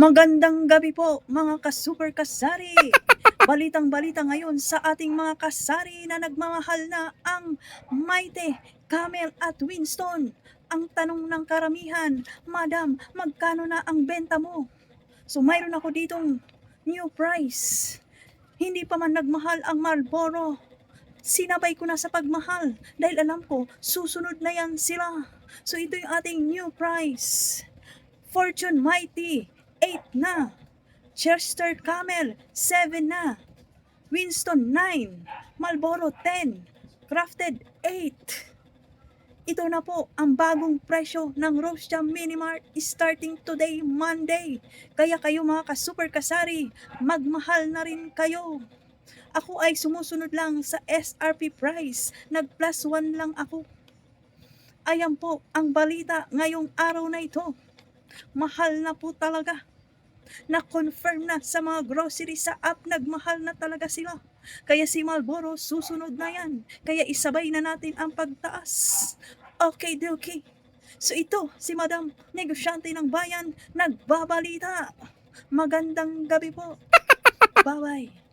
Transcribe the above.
Magandang gabi po mga ka-super kasari. Balitang-balita ngayon sa ating mga kasari na nagmamahal na ang Maite, Camel at Winston. Ang tanong ng karamihan, Madam, magkano na ang benta mo? So mayroon ako ditong new price. Hindi pa man nagmahal ang Marlboro. Sinabay ko na sa pagmahal dahil alam ko susunod na yan sila. So ito yung ating new price. Fortune Mighty, 8 na. Chester Camel, 7 na. Winston, 9. Marlboro, 10. Crafted, 8. Ito na po ang bagong presyo ng Rose Jam Mini Mart starting today, Monday. Kaya kayo mga ka-super kasari, magmahal na rin kayo. Ako ay sumusunod lang sa SRP price. Nag+1 lang ako. Ayan po ang balita ngayong araw na ito. Mahal na po talaga. Na-confirm na sa mga grocery sa app, nagmahal na talaga sila. Kaya si Marlboro, susunod na yan. Kaya isabay na natin ang pagtaas. Okay, okay. So ito, si Madam, negosyante ng bayan, nagbabalita. Magandang gabi po. Bye-bye.